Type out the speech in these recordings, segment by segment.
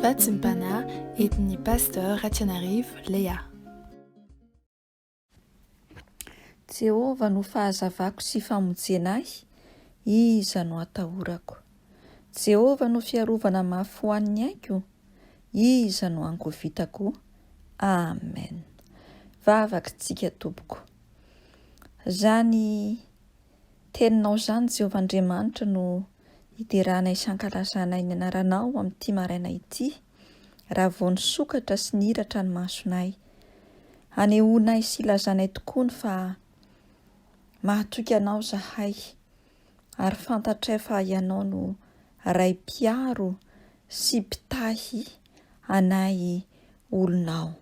Vatsimpana etny pasteur Ratsianarivo Lea. Jehova no fahazavako sy famonjenay, iza no atahorako. Jehova no fiarovana mafy ho an'ny aiko, iza no angovitako. Amen. Vavakitsika tompoko. Zany teninao zany Jehova Andriamanitra no iterana isan-kalazanay ny anaranao amin'ity maraina ity, raha vao nisokatra sy niratra ny masonay. Anehoanay sy ilazanay tokoa ny fa mahatoky anao zahay, ary fantatray fa ianao no ray-piaro sy mpitahy anay olonao.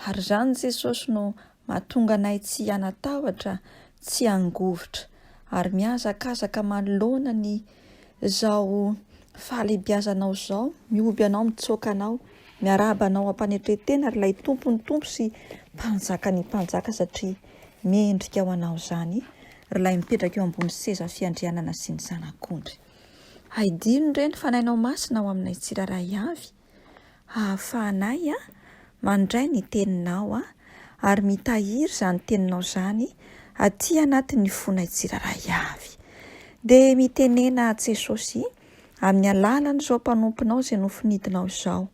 Ary zany Jesosy no mahatonga anay tsy hanatahotra, tsy hangovitra, ary mihazakazaka manoloana ny zao fahalebiazanao zao, mioby anao, mitsoka anao, miaraba anao ampanetretena ary ilay tompony tompo sy mpanjaka ny mpanjaka, satria mendrika ho anao zany ary ilay mipetraka eo ambony seza fiandrianana sy ny zanak'ondry. Haidino ireny fanainao masina ao aminay tsiraray avy, hahafahanay mandray ny teninao ary mitahiry zany teninao zany aty anatin'ny fonay tsiraray avy. Dia mitenena Jesosy amin'ny alalan'izao mpanomponao izay nofinidinao izao,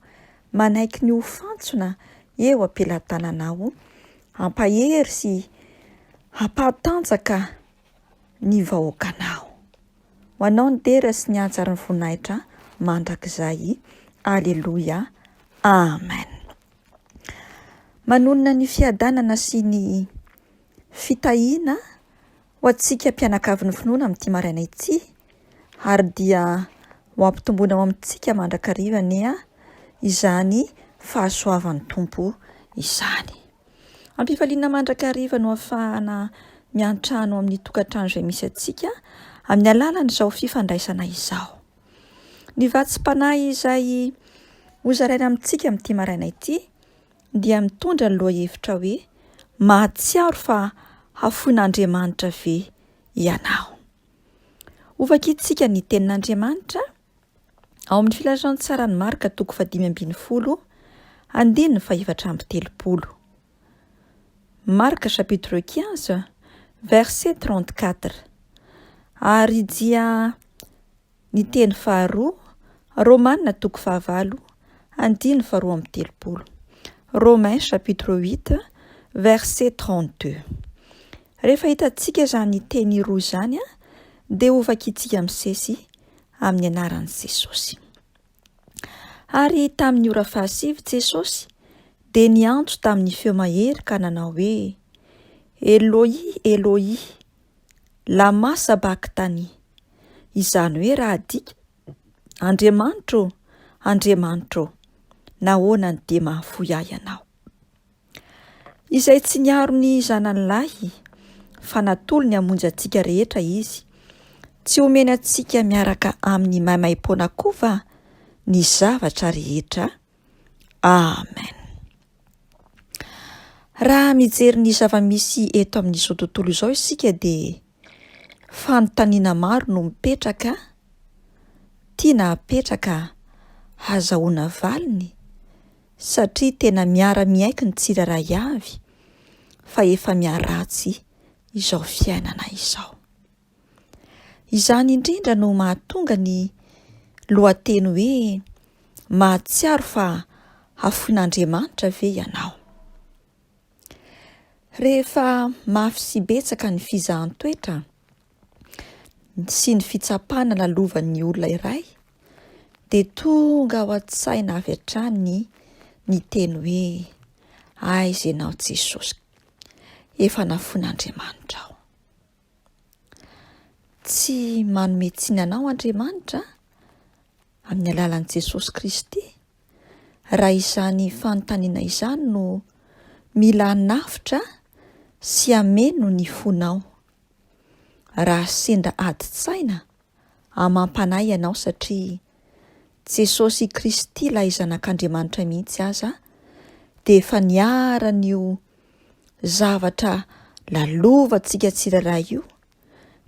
manaiky ny hofantsona eo ampelantananao, hampahery sy hampatanjaka ny vahoakanao. Ho anao ny dera sy ny hajan'ny voninahitra mandrakizay. Aleluia. Amen. Manonona ny fiadanana sy ny fitahiana ho antsika mpianakavin'ny finoana amin'ity maraina ity, ary dia ho ampitomboina ao amintsika mandrakarivany izany fahasoavan'ny tompo izany. Ampifaliana mandrakariva no ahafahana miantrano amin'ny tokantrano izay misy antsika amin'ny alalan'izao fifandraisana izao. Ny vatsim-panahy izay hozaraina amintsika amin'ity maraina ity dia mitondra ny lohahevitra hoe mahatsiaro fa hafoin'Andriamanitra ve ianao. Ovakitsika ny tenin'Andriamanitra ao amin'ny filazantsara ny Marka 5:20, andininy 7:30. Marka chapitre 15 verset 34. Ary dia ny teny faharoa, Romanina 9:9, andininy 12:30. Romains chapitre 8 verset 32. Rehefa hitantsika zany teny roa zany dia ovakitsika misesy amin'ny anaran'i Jesosy. Ary tamin'ny ora fahasivy Jesosy dia niantso tamin'ny feo mahery ka nanao hoe: Eloi, Eloi, lama sabachthani. Izany hoe raha adika, Andriamanitro, Andriamanitro, nahoana ny dia mahafoy ahy ianao. Izay tsy niaro ny zanany lahy, fa natolo ny hamonjy antsika rehetra izy. Tsy omeny antsika miaraka amin'ny maimai-poana koa va ny zavatra rehetra. Amen. Raha mijery ny zava-misy eto amin'izao tontolo izao isika dia fanontaniana maro no mipetraka, tiana hapetraka hazahoana valiny, satria tena miara-miaiky ny tsiraray avy, fa efa miaratsy izao fiainana izao. Izany indrindra no mahatonga ny lohateny hoe mahatsiaro fa hafoin'Andriamanitra ve ianao. Rehefa mafy sy betsaka ny fizahan-toetra sy ny fitsapana lalovan'ny olona iray, dia tonga ao an-tsaina avy hatrany ny teny hoe aiza ianao Jesosy, efa nafoin'Andriamanitra aho. Tsy manome tsiny anao Andriamanitra amin'ny alalan'i Jesosy Kristy, raha izany fanontaniana izany no mila hanafitra sy hameno ny fonao. Raha sendra adi-tsaina hamampanahy ianao, satria Jesosy Kristy ilay zanak'Andriamanitra mihitsy aza dia efa niara-n'io zavatra lalovantsika tsiraray io,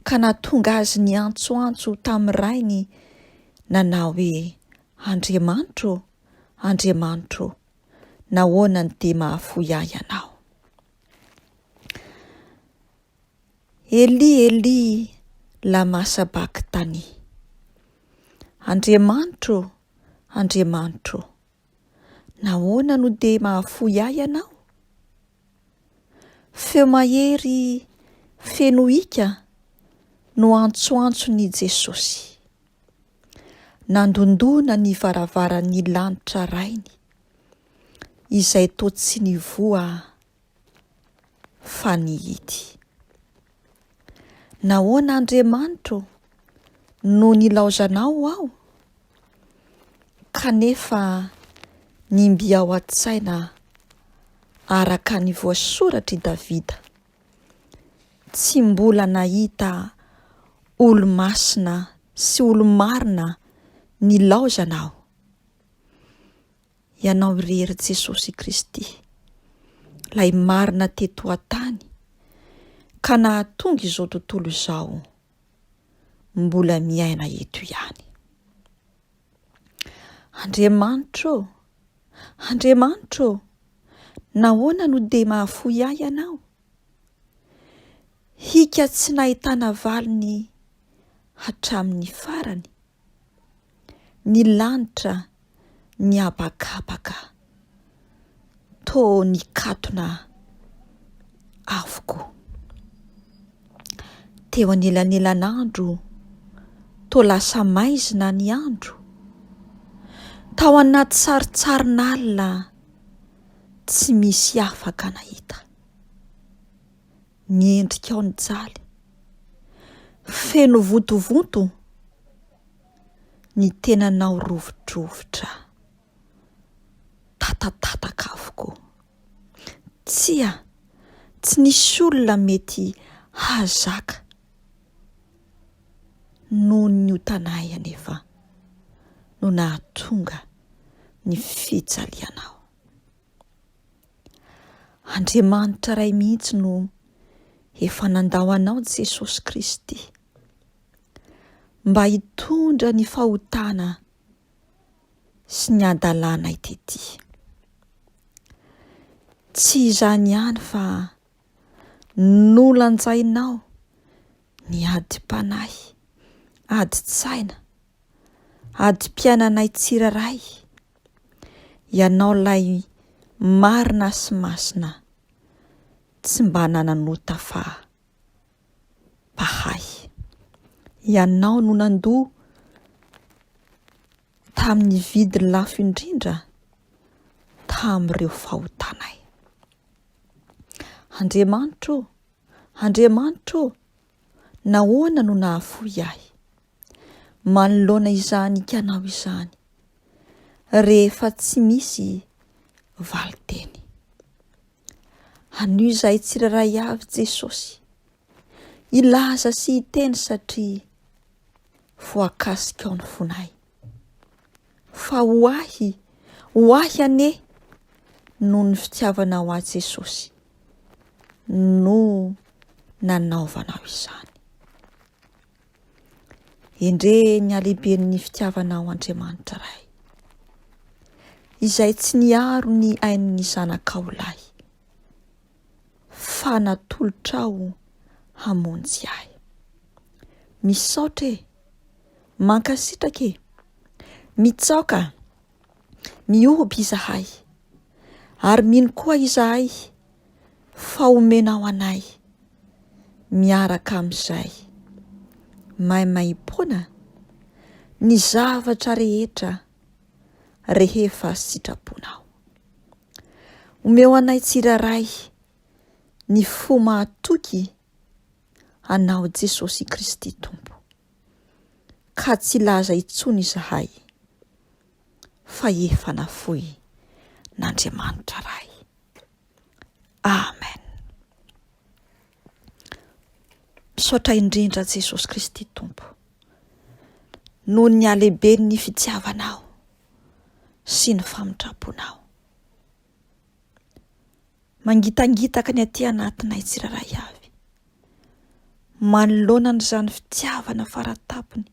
ka nahatonga azy ny antsoantso tamin'ny ray ny nanao hoe Andriamanitro, Andriamanitro, nahoana ny dia mahafoy ahy ianao. Eli, Eli, lama sabaktany. Andriamanitro, Andriamanitro, nahoana no dia mahafoy ahy ianao? Feo mahery feno hika no antsoantson'i Jesosy. Nandondona ny varavaran'ny lanitra rainy, izay toa tsy nivoa fa nihidy. Nahoana Andriamanitro no nilaozanao aho? Kanefa nimby ao an-tsaina araka ny voasoratra i Davida, tsy mbola nahita olo-masina sy olo-marina nilaozanao. Ianao irery Jesosy Kristy, ilay marina teto an-tany, ka nahatonga izao tontolo izao mbola miaina eto ihany. Andriamanitro, Andriamanitro, nahoana no dia mahafoy ahy ianao? Hika tsy nahitana valiny hatramin'ny farany, ny lanitra niabakabaka, toa nikatona avokoa. Teo anelanelan'andro, toa lasa maizina ny andro, tao anaty saritsarin'alina tsy misy afaka nahita. Miendrika ao ny jaly, feno votovonto, ny tenanao rovidrovitra, tatatataka avokoa. Tsy nisy olona mety hazaka noho ny otanay anefa no nahatonga ny fijalianao. Andriamanitra iray mihitsy no efa nandao anao Jesosy Kristy, mba hitondra ny fahotana sy ny adalàna itety. Tsy izany ihany fa nolanjainao ny adi-panahy, adi-tsaina, adi-piainanay tsiraray, ianao lay marina sy masina, tsy mba nananota fa pahay. Ianao no nandoa tamin'ny vidiny lafo indrindra tamin'ireo fahotanay. Andriamanitro, Andriamanitro, nahoana no nahafoy ahy? Manoloana izany ikanao izany, rehefa tsy misy valiteny. Anio izahay tsiraray avy Jesosy, ilaza sy hiteny satria voakasika ao ny fonay. Fa ho ahy ane noho ny fitiavanao ahy Jesosy no nanaovanao izany. Endre ny halehiben'ny fitiavanao Andriamanitra iray, izay tsy niaro ny ain'ny zanakao lahy, fa natolotrao hamonjy ahy. Misaotra e, mankasitraka e, mitsaoka, mioby izahay, ary mino koa izahay fa omenao anay miaraka amin'izay maimaimpona ny zavatra rehetra rehefa sitraponao. Omeo anay tsiraray ny fo mahatoky anao Jesosy Kristy Tompo, ka tsy laza intsony izahay fa efa nafoy n'Andriamanitra iray. Amen. Misaotra indrindra Jesosy Kristy Tompo, noho ny halehiben'ny fitiavanao sy ny famindraponao. Mangitangitaka ny aty anatinay tsiraray avy, manoloana n'izany fitiavana faratapony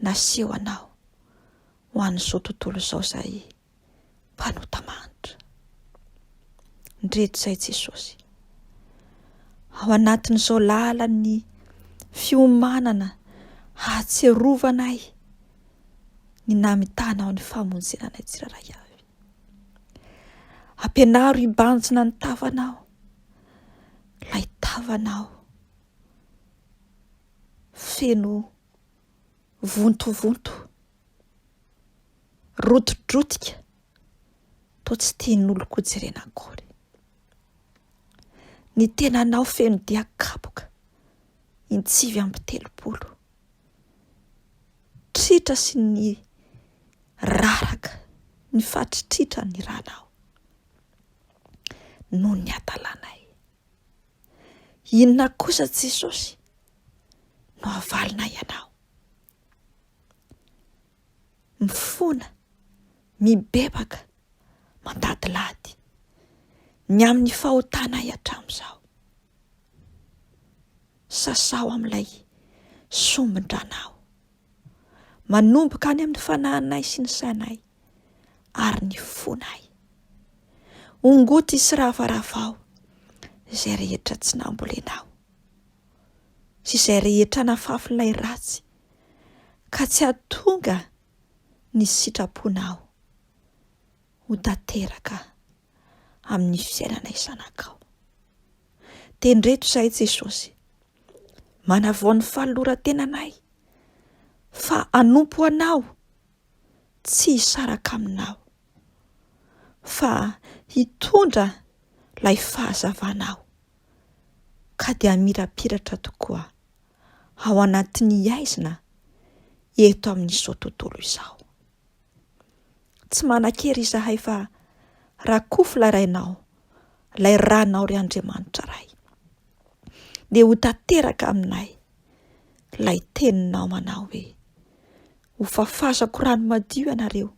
naseho anao ho an'izao tontolo izao izay mpanota manitra. Ndreto izay Jesosy, ao anatin'izao lalan'ny fiomanana hatsiarovanay ny namitana ao ny famonjenanay tsiraray avy. Ampianaro hibanjina ny tavanao, lay tavanao feno vontovonto, rotodrotika, toa tsy tian'olo koa jerena akory. Ny tenanao feno dia kapoka, intsivy amby 30. Tritra sy ny raraka, ny fatritritra ny ranao noho ny hadalanay. Inona kosa Jesosy no avalinay ianao? Mifona, mibebaka, mandadilady ny amin'ny fahotanay hatramin'izao. Sasao amin'ilay sombin-dranao, manomboka any amin'ny fanahinay sy ny sainay ary ny fonay. Ongoty sy ravaravao izay rehetra tsy nambolenao, sy izay rehetra nafafin'ilay ratsy ka tsy hahatonga ny sitraponao ho tanteraka amin'ny fiainanay zanakao. Tendreto izay Jesosy, manavao ny fahalora-tenanay fa hanompo anao, tsy hisaraka aminao, fa hitondra lay fahazavanao ka dia mirapiratra tokoa ao anatin'ny aizina eto amin'izao tontolo izao. Tsy manan-kery izahay fa rakofo larainao lay ranao ry Andriamanitra ray, dia ho tanteraka aminay lay teninao manao hoe: ho fafazako rano madio ianareo,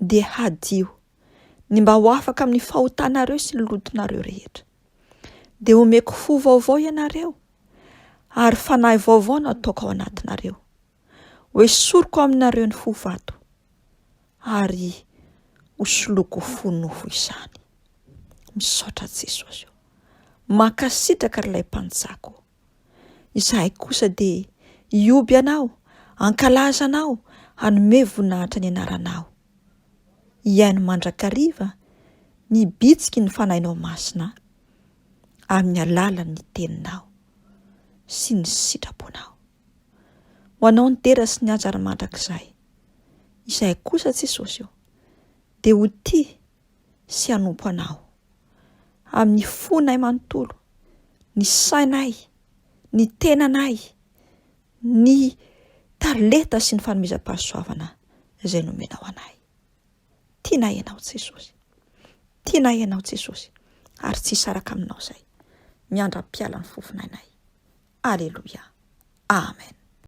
dia hadio ny mba ho afaka amin'ny fahotanareo sy ny lotonareo rehetra, dia omeko fo vaovao ianareo ary fanahy vaovao nataoko ao anatinareo, hoesoriko aminareo ny fo vato ary hosoloako fo nofo izany. Misaotra Jesosy, mankasitraka ilay mpanjako, izahay kosa dia hioby anao, ankalaza anao, hanome voninahitra ny anaranao. Iaino mandrakariva ny bitsiky ny fanahinao masina amin'ny alalan'ny teninao sy ny sitraponao. Ho anao ny tera sy ny ajara mandrakizay, izahay kosa Jesosy dia ho tia sy hanompo anao amin'ny fonay manontolo, ny sainay, ny tenanay, ny talenta sy ny fanomezam-pahasoavana izay nomenao anay. Tianay ianao Jesosy, tianay ianao Jesosy, ary tsy hisaraka aminao izay miandra-piala ny fofinainay. Aleluia, amen.